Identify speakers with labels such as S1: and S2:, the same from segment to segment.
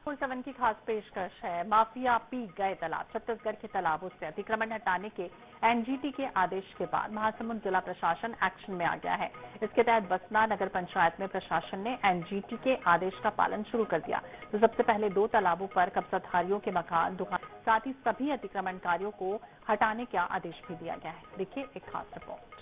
S1: 7 की खास पेशकश है। माफिया पी गए तालाब। छत्तीसगढ़ के तालाबों से अतिक्रमण हटाने के एनजीटी के आदेश के बाद महासमुंद जिला प्रशासन एक्शन में आ गया है। इसके तहत बसना नगर पंचायत में प्रशासन ने एनजीटी के आदेश का पालन शुरू कर दिया। तो सबसे पहले 2 तालाबों पर कब्जाधारियों के मकान, दुकान, साथ ही सभी अतिक्रमणकारियों को हटाने का आदेश भी दिया गया है। देखिए एक खास रिपोर्ट।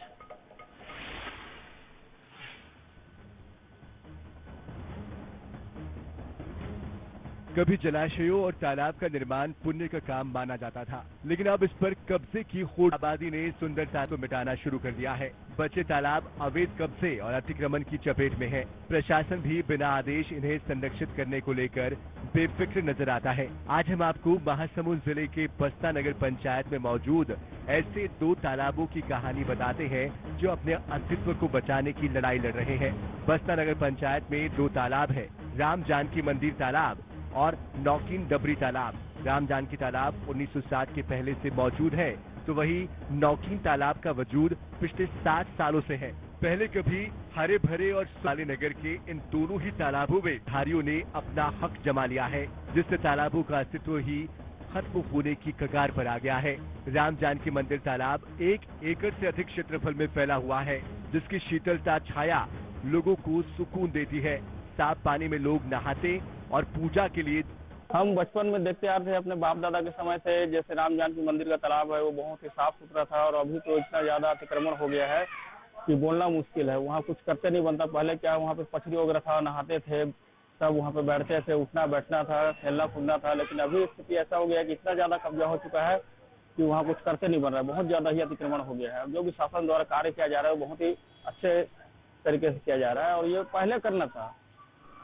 S2: कभी जलाशयों और तालाब का निर्माण पुण्य का काम माना जाता था, लेकिन अब इस पर कब्जे की होड़ आबादी ने सुंदरता को मिटाना शुरू कर दिया है। बचे तालाब अवैध कब्जे और अतिक्रमण की चपेट में है। प्रशासन भी बिना आदेश इन्हें संरक्षित करने को लेकर बेफिक्र नजर आता है। आज हम आपको महासमुंद जिले के बसना नगर पंचायत में मौजूद ऐसे 2 तालाबों की कहानी बताते हैं जो अपने अस्तित्व को बचाने की लड़ाई लड़ रहे हैं। बसना नगर पंचायत में 2 तालाब है, राम जानकी मंदिर तालाब और नौकीन डबरी तालाब। राम जानकी तालाब 1960 के पहले से मौजूद है, तो वही नौकीन तालाब का वजूद पिछले 60 सालों से है। पहले कभी हरे भरे और सुनहरे नगर के इन दोनों ही तालाबों में धारियों ने अपना हक जमा लिया है, जिससे तालाबों का अस्तित्व ही खत्म होने की कगार पर आ गया है। राम जानकी मंदिर तालाब 1 एकड़ से अधिक क्षेत्रफल में फैला हुआ है, जिसकी शीतलता छाया लोगों को सुकून देती है। साफ पानी में लोग नहाते और पूजा के लिए
S3: हम बचपन में देखते आ रहे थे अपने बाप दादा के समय से। जैसे राम जानकी मंदिर का तालाब है वो बहुत ही साफ सुथरा था, और अभी तो इतना ज्यादा अतिक्रमण हो गया है कि बोलना मुश्किल है। वहाँ कुछ करते नहीं बनता। पहले क्या वहाँ पे पछड़ी वगैरह था, नहाते थे, सब वहाँ पे बैठते थे, उठना बैठना था, खेलना कूदना था। लेकिन अभी स्थिति ऐसा हो गया है कि इतना ज्यादा कब्जा हो चुका है कि वहाँ कुछ करते नहीं बन रहा है। बहुत ज्यादा ही अतिक्रमण हो गया है। जो भी शासन द्वारा कार्य किया जा रहा है वो बहुत ही अच्छे तरीके से किया जा रहा है, और ये पहले करना था।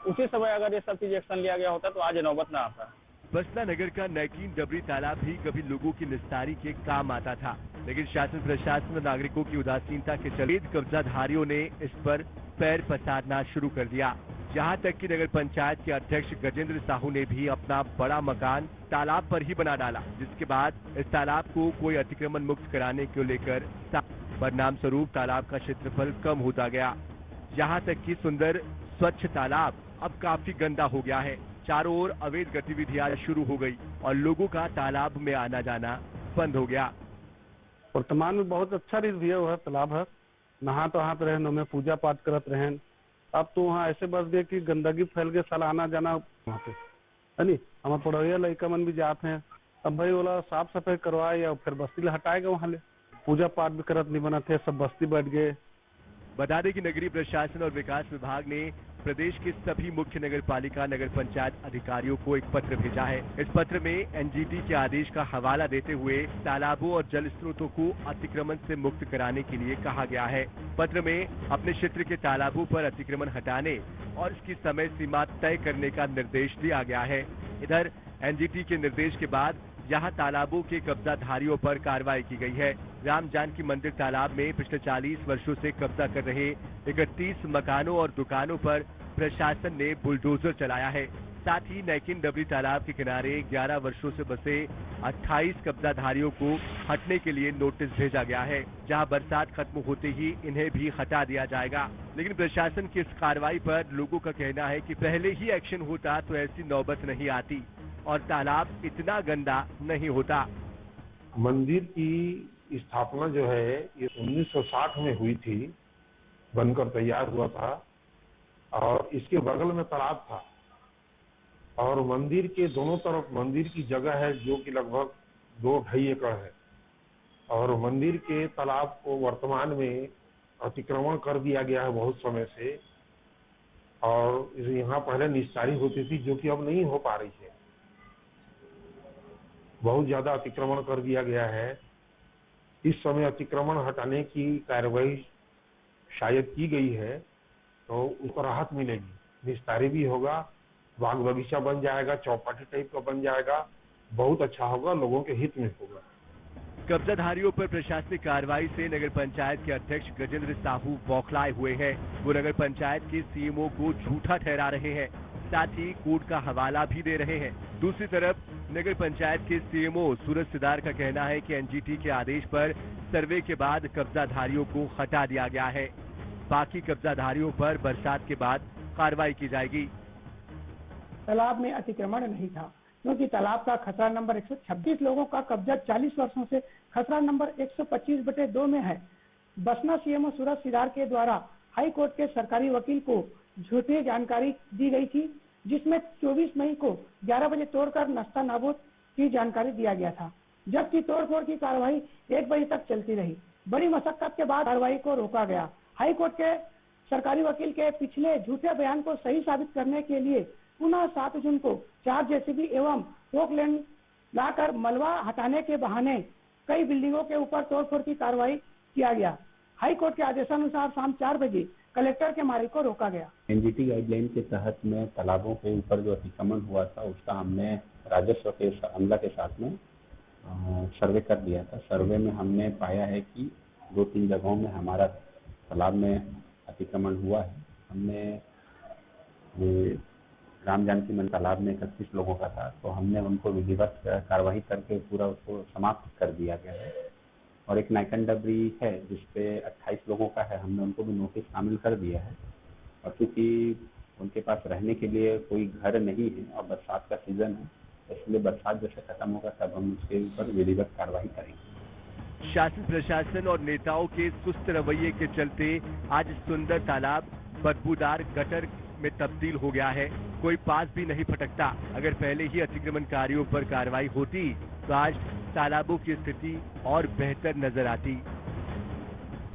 S3: उसी समय अगर ये सब चीज एक्शन लिया गया होता तो आज नौबत ना आता।
S2: बसना नगर का नौकीन डबरी तालाब भी कभी लोगों की निस्तारी के काम आता था, लेकिन शासन प्रशासन और नागरिकों की उदासीनता के चलते कब्जाधारियों ने इस पर पैर पसारना शुरू कर दिया। यहाँ तक कि नगर पंचायत के अध्यक्ष गजेंद्र साहू ने भी अपना बड़ा मकान तालाब पर ही बना डाला, जिसके बाद इस तालाब को कोई अतिक्रमण मुक्त कराने को लेकर परिणाम स्वरूप तालाब का क्षेत्रफल कम होता गया। यहाँ तक कि सुंदर स्वच्छ तालाब अब काफी गंदा हो गया है। चारों ओर अवैध गतिविधियां शुरू हो गई और लोगों का तालाब में आना जाना बंद हो गया।
S4: वर्तमान में बहुत अच्छा रिव्यू है, तालाब है, नहा तो हाथ रहे में पूजा पाठ करत रहे। अब तो वहाँ ऐसे बस गए कि गंदगी फैल गए, साल आना जाना वहाँ पे है नी। हमारे पड़ोसिया लड़का मन भी जाते हैं। अब भाई बोला साफ सफाई करवाए या फिर बस्ती हटाएगा, वहाँ ले पूजा पाठ भी करत नहीं बना थे, सब बस्ती बैठ गए।
S2: बता दें कि नगरीय प्रशासन और विकास विभाग ने प्रदेश के सभी मुख्य नगर पालिका नगर पंचायत अधिकारियों को एक पत्र भेजा है। इस पत्र में एनजीटी के आदेश का हवाला देते हुए तालाबों और जल स्रोतों को अतिक्रमण से मुक्त कराने के लिए कहा गया है। पत्र में अपने क्षेत्र के तालाबों पर अतिक्रमण हटाने और इसकी समय सीमा तय करने का निर्देश दिया गया है। इधर एनजीटी के निर्देश के बाद यहाँ तालाबों के कब्जाधारियों पर कार्रवाई की गई है। राम जानकी मंदिर तालाब में पिछले 40 वर्षों से कब्जा कर रहे 31 मकानों और दुकानों पर प्रशासन ने बुलडोजर चलाया है। साथ ही नौकीन डबरी तालाब के किनारे 11 वर्षों से बसे 28 कब्जाधारियों को हटने के लिए नोटिस भेजा गया है, जहां बरसात खत्म होते ही इन्हें भी हटा दिया जाएगा। लेकिन प्रशासन की इस कार्रवाई पर लोगों का कहना है कि पहले ही एक्शन होता तो ऐसी नौबत नहीं आती और तालाब इतना गंदा नहीं होता।
S5: मंदिर की स्थापना जो है ये 1960 में हुई थी, बनकर तैयार हुआ था, और इसके बगल में तालाब था, और मंदिर के दोनों तरफ मंदिर की जगह है जो कि लगभग 2-2.5 एकड़ है, और मंदिर के तालाब को वर्तमान में अतिक्रमण कर दिया गया है बहुत समय से, और यहाँ पहले निस्तारी होती थी जो कि अब नहीं हो पा रही है। बहुत ज्यादा अतिक्रमण कर दिया गया है। इस समय अतिक्रमण हटाने की कार्रवाई शायद की गई है तो उसको राहत मिलेगी, निस्तारी भी होगा, बाग बगीचा बन जाएगा, चौपाटी टाइप का बन जाएगा, बहुत अच्छा होगा, लोगों के हित में होगा।
S2: कब्जाधारियों पर प्रशासनिक कार्रवाई से नगर पंचायत के अध्यक्ष गजेंद्र साहू बौखलाए हुए हैं। वो नगर पंचायत के सीएमओ को झूठा ठहरा रहे हैं, साथ ही कोर्ट का हवाला भी दे रहे हैं। दूसरी तरफ नगर पंचायत के सीएमओ सूरज सिदार का कहना है कि एनजीटी के आदेश पर सर्वे के बाद कब्जाधारियों को हटा दिया गया है। बाकी कब्जाधारियों पर बरसात के बाद कार्रवाई की जाएगी।
S6: तालाब में अतिक्रमण नहीं था, क्योंकि तालाब का खसरा नंबर 126 लोगों का कब्जा 40 वर्षों से खसरा नंबर 125/2 में है। बसना सीएमओ सूरज सिदार के द्वारा हाई कोर्ट के सरकारी वकील को झूठी जानकारी दी गई थी, जिसमें 24 मई को 11 बजे तोड़कर नस्ता नाबूद की जानकारी दिया गया था, जबकि तोड़फोड़ की कार्रवाई 1 बजे तक चलती रही। बड़ी मशक्कत के बाद कार्रवाई को रोका गया। हाई कोर्ट के सरकारी वकील के पिछले झूठे बयान को सही साबित करने के लिए पुनः 7 जून को 4 जेसीबी एवं पोकलैंड लाकर मलबा हटाने के बहाने कई बिल्डिंगों के ऊपर तोड़फोड़ की कार्रवाई किया गया। हाई कोर्ट के आदेशानुसार शाम 4 बजे कलेक्टर के मालिक को रोका गया।
S7: एनजीटी गाइडलाइन के तहत में तालाबों के ऊपर जो अतिक्रमण हुआ था उसका हमने राजस्व के अमला के साथ में सर्वे कर दिया था। सर्वे में हमने पाया है कि 2-3 जगहों में हमारा तालाब में अतिक्रमण हुआ है। हमने राम जानकी मंदिर तालाब में 31 लोगों का था, तो हमने उनको विधिवत कार्रवाई करके पूरा उसको समाप्त कर दिया गया है। और एक नाइकन डबरी है जिसपे 28 लोगों का है, हमने उनको भी नोटिस शामिल कर दिया है। और क्योंकि उनके पास रहने के लिए कोई घर नहीं है और बरसात का सीजन है, इसलिए बरसात जैसे खत्म होगा तब हम उसके ऊपर विधिवत कार्रवाई करेंगे।
S2: शासन प्रशासन और नेताओं के सुस्त रवैये के चलते आज सुंदर तालाब बदबूदार गटर में तब्दील हो गया है। कोई पास भी नहीं फटकता। अगर पहले ही अतिक्रमणकारियों पर कार्रवाई होती तो आज तालाबों की स्थिति और बेहतर नजर आती।